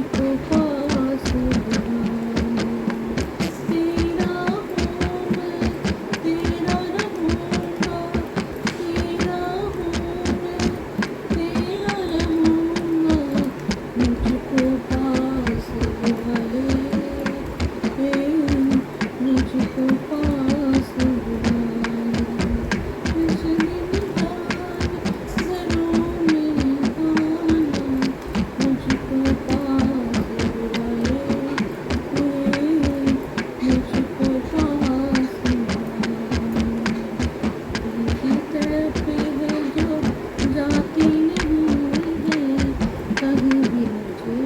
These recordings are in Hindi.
मुझको पास बुलाए। तेरा हूँ मैं, तेरा रहूँगा, तेरा हूँ मैं, तेरा रहूँगा। मुझको पास बुला ले, मुझको पास बुला ले। इस दिन जान ज़रूर मेरी जाना, मुझको पास बुला ले, मुझको पास बुला ले। की तरफ है जो जाती नहीं है, कहीं भी मुझे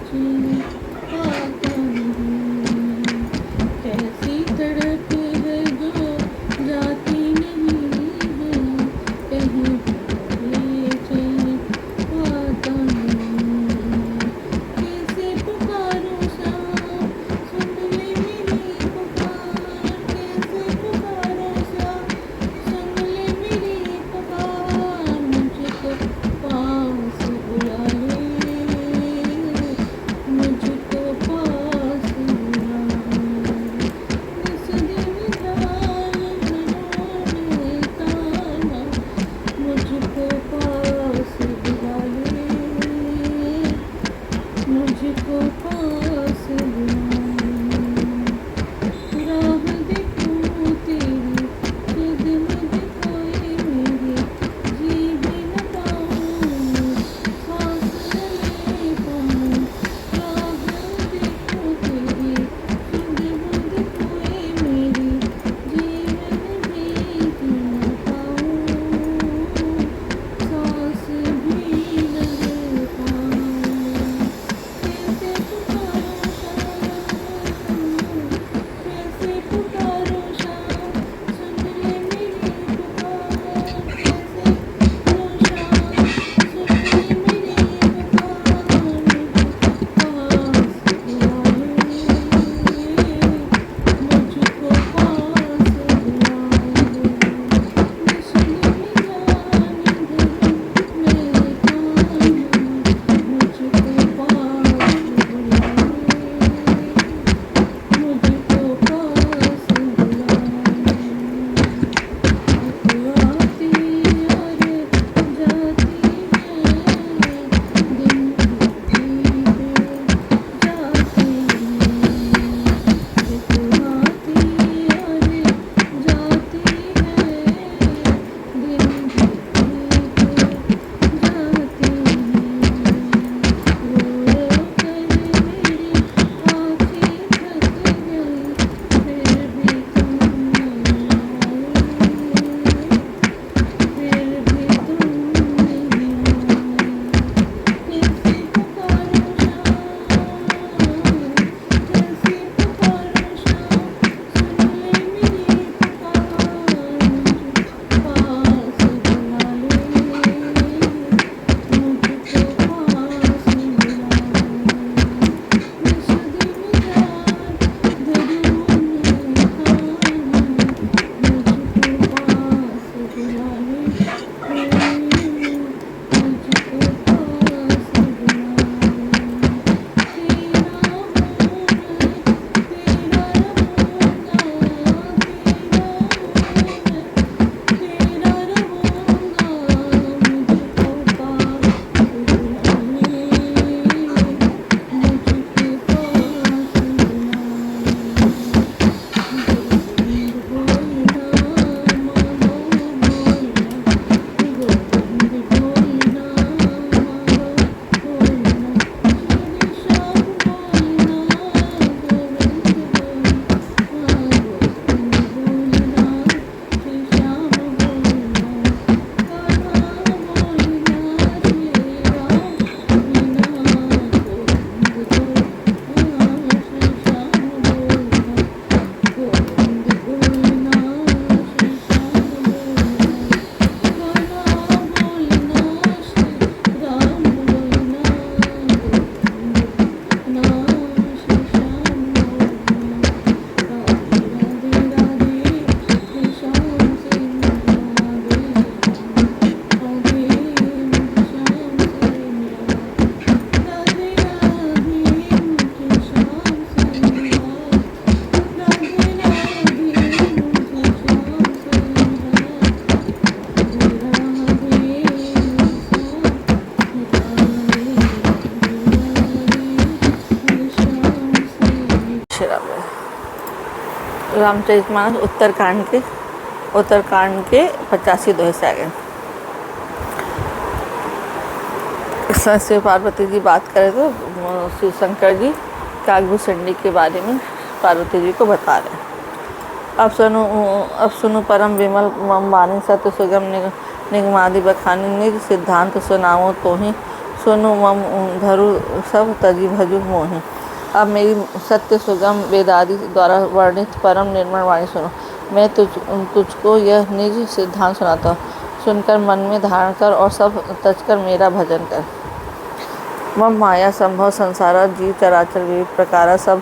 चैन आता नहीं। कैसी तड़प है जो जाती नहीं है, कहीं भी मुझे चैन आता नहीं। कैसे पुकारूं श्याम, सुन ले मेरी पुकार। कैसे पुकारूं श्याम, सुन ले मेरी पुकार। मुझको पास बुला ले, मुझको पास बुला ले। इस दिन जान मनों में ताना, मुझको पास बुला ले, मुझको पास बुला ले। राह देखूं तेरी, खुद मुझ खोए मेरे, जी भी न पाऊं, सांस न ले पाऊं। राह देखूं तेरी, खुद मुझ खोए मेरे, जीवन भी जी न पाऊं, सांस भी न ले पाऊं। कैसे रामचरितमानस उत्तरकांड के 85 दोहे से आगे। शिव पार्वती जी बात करें तो शिव शंकर जी काकभूषणी के बारे में पार्वती जी को बता रहे हैं। अब सुनो परम विमल मम वाणी सत्य सुगम निगमादि बखानी निज सिद्धांत सुनाओ तो ही सुनो मम धरु सब तजी भजु मोहि। अब मेरी सत्य सुगम वेदादि द्वारा वर्णित परम निर्मल वाणी सुनो। मैं तुझको यह निज सिद्धांत सुनाता हूँ। सुनकर मन में धारण कर और सब तजकर मेरा भजन कर। मम माया संभव संसारा जीव चराचर विविध प्रकारा सब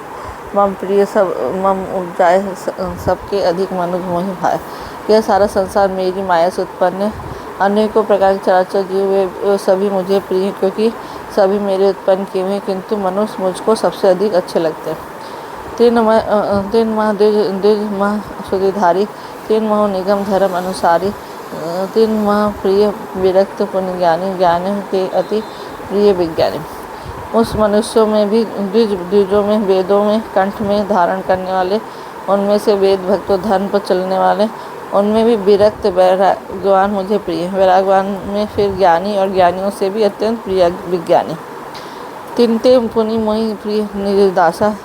मम प्रिय सब मम उपजाए सबके अधिक मनुज मोहि भाई। यह सारा संसार मेरी माया से उत्पन्न है। अनेकों प्रकार के चराचर जीव वे सभी मुझे प्रिय हैं, क्योंकि सभी मेरे उत्पन्न किए हुए हैं, किंतु मनुष्य मुझको सबसे अधिक अच्छे लगते हैं। तीन माह द्विज माह सुधिधारी, तीन माह निगम धर्म अनुसारी, तीन माह प्रिय विरक्त पुण्य ज्ञानी, ज्ञानी के अति प्रिय विज्ञानी। उस मनुष्यों में भी द्विजों में वेदों में कंठ में धारण करने वाले, उनमें से वेद भक्तों धर्म पर चलने वाले, उनमें भी विरक्त वैराग्यवान मुझे प्रिय है। वैराग्यवान में फिर ज्ञानी और ज्ञानियों से भी अत्यंत प्रिय विज्ञानी। तिनते पुनि मोहि प्रिय निर्दासा,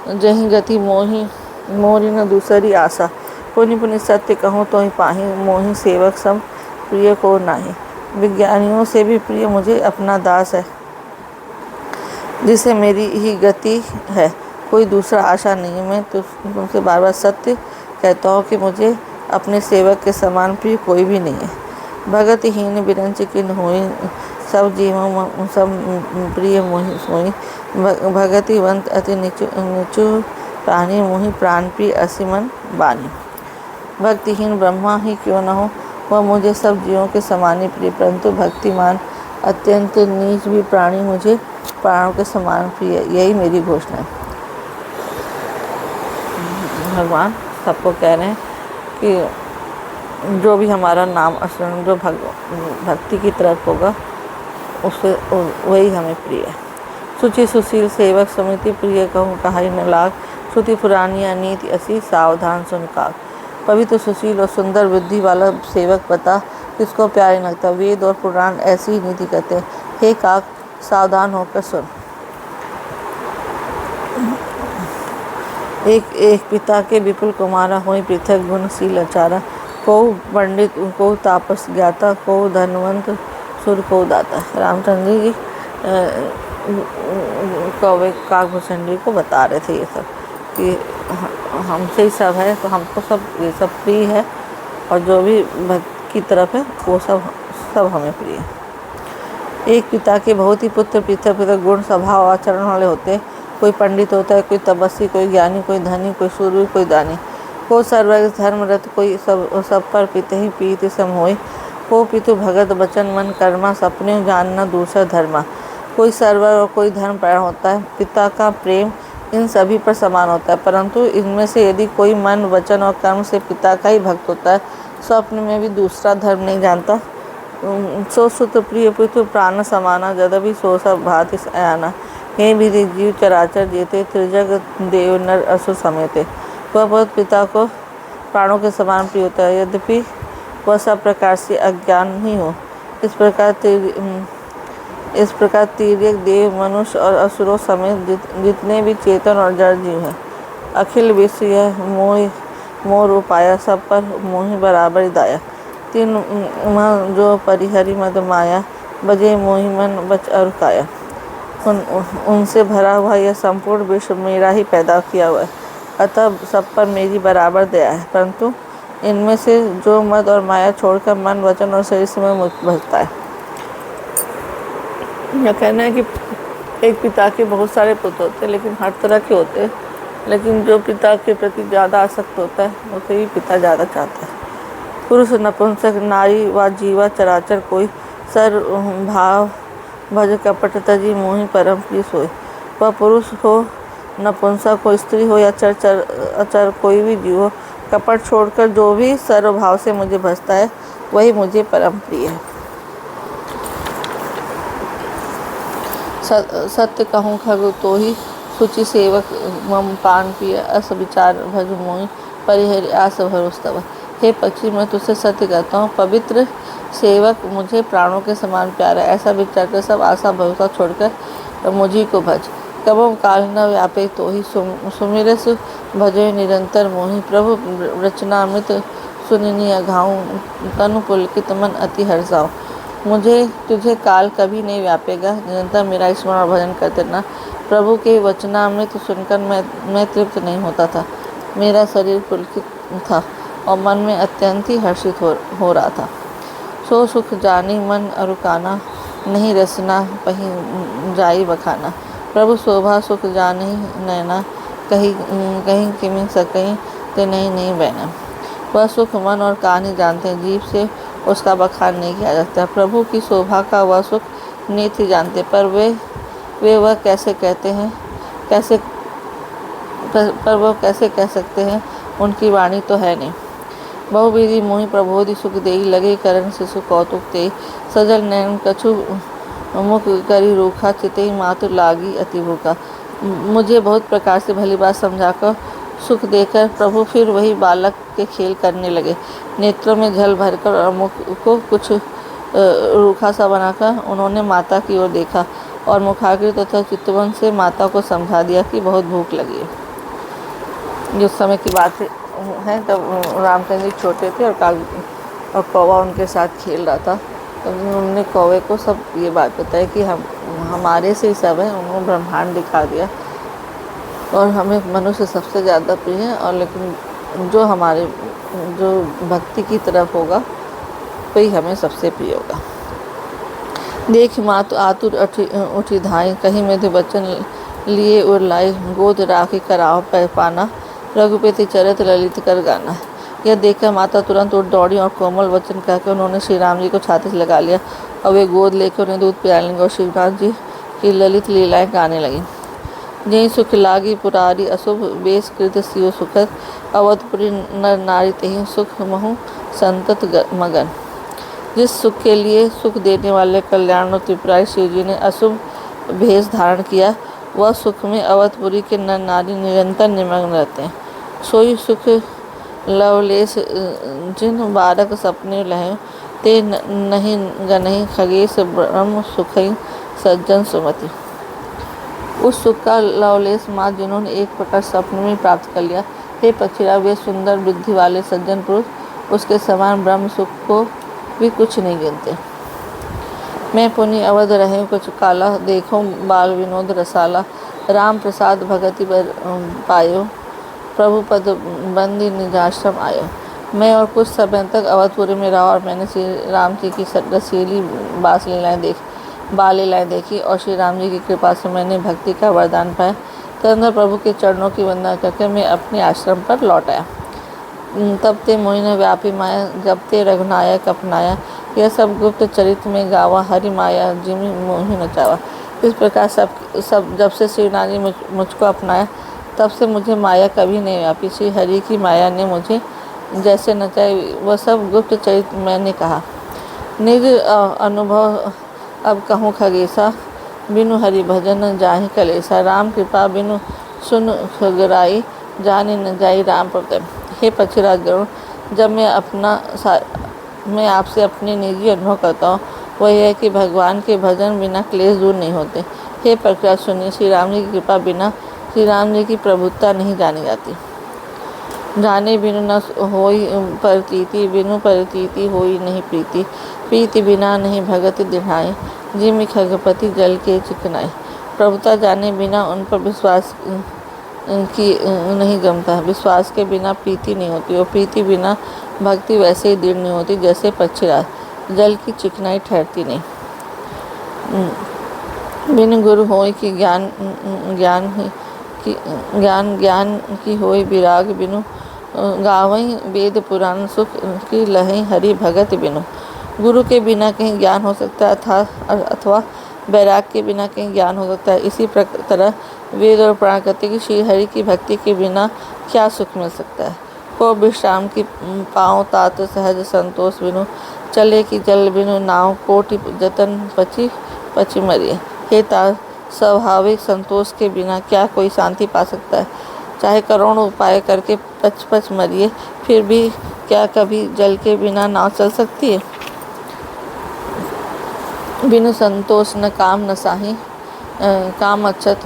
जही गति मोरी न दूसरी आशा। पुनि पुनि सत्य कहूँ तो ही पाही, मोहि सेवक सब प्रिय को नाही। विज्ञानियों से भी प्रिय मुझे अपना दास है, जिसे मेरी ही गति है, कोई दूसरा आशा नहीं। मैं तुमसे बार बार सत्य कहता हूँ कि मुझे अपने सेवक के समान प्रिय कोई भी नहीं है। भगतहीन बिरंच किन होई, सब जीवों सब प्रिय मोहि सोई। भगतिवंत अति निचु प्राणी, मोहि प्राण प्रिय असिमन बानी। भक्तिहीन ब्रह्मा ही क्यों न हो, वह मुझे सब जीवों के समान ही प्रिय, परंतु भक्तिमान अत्यंत नीच भी प्राणी मुझे प्राणों के समान प्रिय। यही मेरी घोषणा है। भगवान सबको कह रहे हैं कि जो भी हमारा नाम स्मरण जो भक्ति की तरफ होगा, उससे वही हमें प्रिय है। सुचि सुशील सेवक समिति, प्रिय कहूँ कहाई न लाग। श्रुति पुरानी अनीति असी, सावधान सुन काग। पवित्र सुशील और सुंदर बुद्धि वाला सेवक पता किसको प्यारे लगता। वेद और पुराण ऐसी ही नीति कहते हैं। हे काग, सावधान होकर सुन। एक पिता के विपुल कुमारा, होई पृथक गुणशील अचारा। को पंडित को तापस ज्ञाता, को धनवंत सुर को दाता। रामचंद्र जी काकभूषणी को बता रहे थे ये सब कि हमसे ही सब है, तो हमको सब ये सब प्रिय है, और जो भी भक्त की तरफ है वो सब हमें प्रिय है। एक पिता के बहुत ही पुत्र पृथक पृथक गुण स्वभाव आचरण वाले होते हैं। कोई पंडित होता है, कोई तपस्वी, कोई ज्ञानी, कोई धनी, कोई शूरवीर, कोई दानी। को सर्वज्ञ धर्मरत, कोई सब पर पित ही पीत सम होय। को पितु भगत बचन मन कर्मा, सपने जानना दूसरा धर्मा। कोई सर्वर और कोई धर्मपरायण होता है। पिता का प्रेम इन सभी पर समान होता है, परंतु इनमें से यदि कोई मन वचन और कर्म से पिता का ही भक्त होता है, स्वप्न में भी दूसरा धर्म नहीं जानता। सो सुत प्रिय पितु प्राण समाना, जदपि सो सब भाति आना। हे विधि जीव चराचर जेते, त्रिजग देव नर असुर समेते। वह बहुत पिता को प्राणों के समान प्रिय होता है, यद्यपि वह सब प्रकार से अज्ञान ही हो। इस प्रकार तिर्यक देव मनुष्य और असुरों समेत जितने भी चेतन और जड़ जीव हैं, अखिल विश्व यह मोह रूपाया, सब पर मोहि बराबर दाया। तीन जो परिहरि मद माया, बजे मोहि मन बच और काया। उनसे भरा हुआ यह संपूर्ण विश्व मेरा ही पैदा किया हुआ है, अतः सब पर मेरी बराबर दया है। परंतु इनमें से जो मद और माया छोड़कर मन वचन और शरीर से मैं भजता है। यह कहना है कि एक पिता के बहुत सारे पुत्र होते हैं, लेकिन हर तरह के होते हैं, लेकिन जो पिता के प्रति ज़्यादा आसक्त होता है उसे ही पिता ज़्यादा चाहता है। पुरुष नपुंसक नारी व जीवा चराचर, कोई सर भाव भज कपट तजी, मोहि परम प्रिय सोई। वह पुरुष हो, नपुंसक हो, स्त्री हो या अचर कोई भी जीव हो, कपट छोड़कर जो भी सर्वभाव से मुझे भजता है, वही मुझे परम प्रिय है। सत्य कहूँ खगु तो ही, सुचि सेवक मम प्राण प्रिय, अस विचार भज मोहि। परिहरि आस भरोस तव। हे पक्षी, मैं तुझसे सत्य कहता हूँ, पवित्र सेवक मुझे प्राणों के समान प्यारा है। ऐसा विचार कर सब आशा भरोसा छोड़कर मुझी को भज। कबम काल न व्यापे तो ही सुमिरस भजो निरंतर मोहि। प्रभु रचनामृत सुनिनी अघाऊँ, तनु पुलकित मन अति हर्षाऊँ। मुझे तुझे काल कभी नहीं व्यापेगा, निरंतर मेरा स्मरण और भजन करते रहना। प्रभु के वचनामृत सुनकर मैं तृप्त नहीं होता था। मेरा शरीर पुलकित था और मन में अत्यंत ही हर्षित हो रहा था। सो सुख जानी मन अरुकाना, नहीं रसना पही जाई बखाना। प्रभु शोभा सुख जानी नैना, कहीं कहीं किमिन सकहीं ते नहीं बहना। वह सुख मन और कान ही जानते हैं, जीभ से उसका बखान नहीं किया जाता। प्रभु की शोभा का वह सुख नेत्र जानते, पर वे वह कैसे कहते हैं, पर वह कैसे कह सकते हैं, उनकी वाणी तो है नहीं। बहुविधि मोहि प्रबोधि सुख देई, लगे करण शिशु कौतुक तेई। सजल नैन कछु मुख करी रूखा, चितई मातु लागी अति भूखा। मुझे बहुत प्रकार से भली बात समझाकर सुख देकर प्रभु फिर वही बालक के खेल करने लगे। नेत्रों में जल भरकर और मुख को कुछ रूखा सा बनाकर उन्होंने माता की ओर देखा और मुखाग्र तथा चितवन से माता को समझा दिया कि बहुत भूख लगी है। जिस समय की बात है तब रामचंद्र जी छोटे थे और कौवा उनके साथ खेल रहा था। तो उन्होंने कौवे को सब ये बात बताई कि हमारे से ही सब है। उन्होंने ब्रह्मांड दिखा दिया और हमें मनुष्य सबसे ज़्यादा प्रिय है, और लेकिन जो भक्ति की तरफ होगा वही हमें सबसे प्रिय होगा। देख मातु आतुर उठी धाई, कहीं में तो बच्चन लिए और लाई। गोद राखी कराओ पै पाना, रघुपति चरित ललित कर गाना। यह देखकर माता तुरंत उठ दौड़ी और कोमल वचन कहकर उन्होंने श्री राम जी को छाती से लगा लिया और वे गोद लेकर उन्हें दूध पिलाने लगे और श्री राम जी की ललित लीलाएं गाने लगी। जय सुख लागी पुरारी अशुभ, बेस कृत सियो सुखद। अवधपुरी नर नारी तेहि सुख महु संतत मगन। जिस सुख के लिए सुख देने वाले कल्याण और त्रिपुरारी शिव जी ने अशुभ भेष धारण किया, वह सुख में अवधपुरी के नर नारी निरंतर निमग्न रहते हैं। सोई सुख लवलेश जिन बारक सपने लहे, ते नहीं गनहि खगेश ब्रह्म सुखई सज्जन सुमति। उस सुख का लवलेश माँ जिन्होंने एक प्रकार स्वप्न में प्राप्त कर लिया। हे पक्षीराज, वे सुंदर बुद्धि वाले सज्जन पुरुष उसके समान ब्रह्म सुख को भी कुछ नहीं गिनते। मैं पुनि अवध रहे कुछ काला, देखो बाल विनोद रसाला। राम प्रसाद भगति पायो, प्रभु पद बंदी निजाश्रम आयो। मैं और कुछ समय तक अवधपुरी में रहा और मैंने श्री राम जी की रसीली बाल लीलाएँ देखी और श्री राम जी की कृपा से मैंने भक्ति का वरदान पाया। तदनंतर प्रभु के चरणों की वंदना करके मैं अपने आश्रम पर लौट आया। तब ते मोहिन व्यापी माया, जब ते रघुनायक अपनाया। यह सब गुप्त चरित्र में गावा, हरि माया जिमि मोहि नचावा। इस प्रकार सब जब से श्री राम जी मुझको अपनाया, तब से मुझे माया कभी नहीं व्यापी। श्री हरि की माया ने मुझे जैसे नचाई, वह सब गुप्त चरित्र मैंने कहा। निज अनुभव अब कहूँ खगेसा, बिनु हरि भजन जाहि कलेसा। राम कृपा बिनु सुन खगराई, जाने न जाई राम प्रभु। हे पक्षीराज गरुड़, जब मैं आपसे अपने निजी अनुभव करता हूँ, वह यह है कि भगवान के भजन बिना क्लेश दूर नहीं होते। हे पक्षीराज सुनिए, श्री राम जी की कृपा बिना श्री राम जी की प्रभुता नहीं जानी जाती। जाने बिनु न होई प्रतीति, बिनु प्रतीति होई नहीं प्रीति। प्रीति बिना नहीं भगत दिढ़ाई, जिमि खगपति जल के चिकनाई। प्रभुता जाने बिना उन पर विश्वास की नहीं जमता। विश्वास के बिना प्रीति नहीं होती और प्रीति बिना भक्ति वैसे ही दृढ़ नहीं होती जैसे पक्षीराज जल की चिकनाई ठहरती नहीं। बिन गुरु होई कि ज्ञान की होई विराग, बिनु गावई वेद पुराण सुख की लहई हरि भगत बिनु। गुरु के बिना कहीं ज्ञान हो सकता है अथवा वैराग के बिना कहीं ज्ञान हो सकता है। इसी तरह वेद और पुराण कहते हैं कि श्री हरि की भक्ति के बिना क्या सुख मिल सकता है। को विश्राम की पाँव तात सहज संतोष बिनु, चले की जल बिनु नाव, कोटि जतन पची मरिए। हे तात, स्वाभाविक संतोष के बिना क्या कोई शांति पा सकता है। चाहे करोड़ों उपाय करके पच पच मरिए, फिर भी क्या कभी जल के बिना नाव चल सकती है? बिनु संतोष न काम न साही, काम अच्छत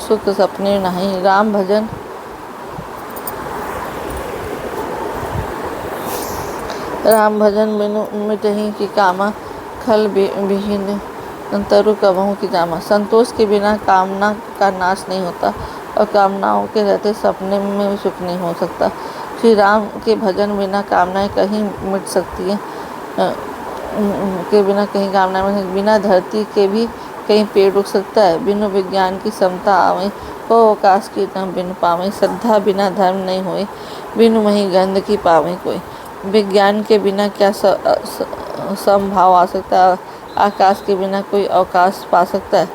सुख सपने नहीं। राम भजन बिनु मिटहि की कामा, खल विहीन तरु कबहु की जामा। संतोष के बिना कामना का नाश नहीं होता और कामनाओं के रहते सपने में भी सुख नहीं हो सकता। श्री राम के भजन बिना कामनाएं कहीं मिट सकती हैं, के बिना कहीं कामनाएं, बिना धरती के भी कहीं पेड़ उग सकता है। बिनु विज्ञान की समता आवे, को आकाश की न बिन पावे। श्रद्धा बिना धर्म नहीं होए, बिनु मही गंध की पावे कोई। विज्ञान के बिना क्या समभाव आ सकता है? आकाश के बिना कोई अवकाश पा सकता है?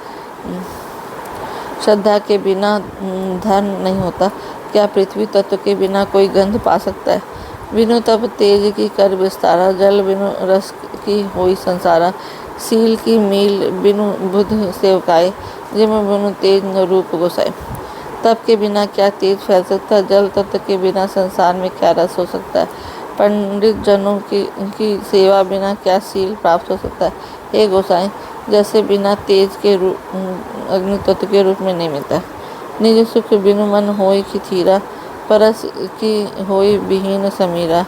श्रद्धा के बिना धन नहीं होता, क्या पृथ्वी तत्व के बिना कोई गंध पा सकता है? बिनु तप तेज की कर विस्तारा, जल बिनु रस की होई संसारा। सील की मील बिनु बुध सेवकाए, जिम बिनु तेज न रूप गोसाए। तप के बिना क्या तेज फैल सकता है? जल तत्व के बिना संसार में क्या रस हो सकता है? पंडित जनों की सेवा बिना क्या सील प्राप्त हो सकता है? हे गोसाई, जैसे बिना तेज के रूप अग्नि तत्व के रूप में नहीं मिलता। निज सुख बिनु मन होई की थीरा, परस की होई विहीन समीरा।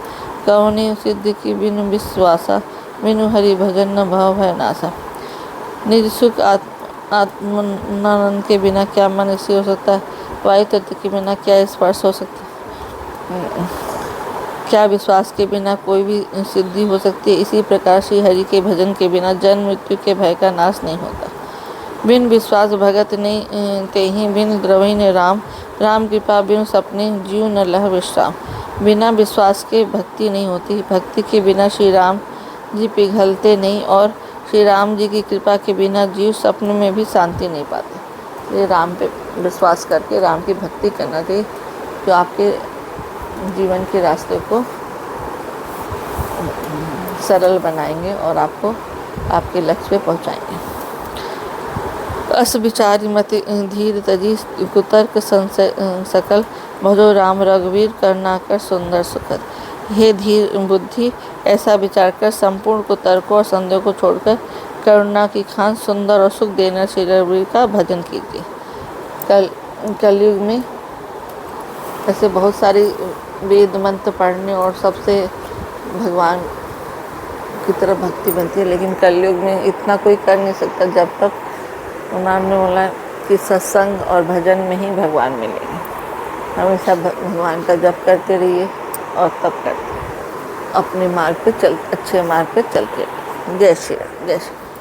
कवनी सिद्ध की बिनु विश्वासा, बिनु हरि भजन न भव भय नासा। निज सुख आत्मानंद के बिना क्या मन स्थिर हो सकता है? वायु तत्व के बिना क्या स्पर्श हो सकता है? क्या विश्वास के बिना कोई भी सिद्धि हो सकती है? इसी प्रकार श्री हरि के भजन के बिना जन्म मृत्यु के भय का नाश नहीं होता। बिन विश्वास भगत नहीं तेहि, बिन द्रवि ने राम। राम कृपा बिनु सपने, जीव न लह विश्राम। बिना विश्वास के भक्ति नहीं होती, भक्ति के बिना श्री राम जी पिघलते नहीं, और श्री राम जी की कृपा के बिना जीव सपने में भी शांति नहीं पाते। ये राम पे विश्वास करके राम की भक्ति करना चाहिए, जो आपके जीवन के रास्ते को सरल बनाएंगे और आपको आपके लक्ष्य पे पहुंचाएंगे। अस विचारी मति धीर तजी, कुतर्क संशय सकल। भजो राम रघुवीर, करुणाकर सुंदर सुखद। हे धीर बुद्धि, ऐसा विचार कर संपूर्ण कुतर्कों और संदेह को छोड़कर करुणा की खान सुंदर और सुख देने श्री रघुवीर का भजन कीजिए। कलयुग में ऐसे बहुत सारी वेद मंत्र पढ़ने और सबसे भगवान की तरफ भक्ति बनती है, लेकिन कलयुग में इतना कोई कर नहीं सकता जब तक उन्होंने बोला कि सत्संग और भजन में ही भगवान मिलेंगे। हमेशा भगवान का जप करते रहिए और तब करते अपने मार्ग पे अच्छे मार्ग पे चलते रहिए। जय श्री राम, जय श्री राम।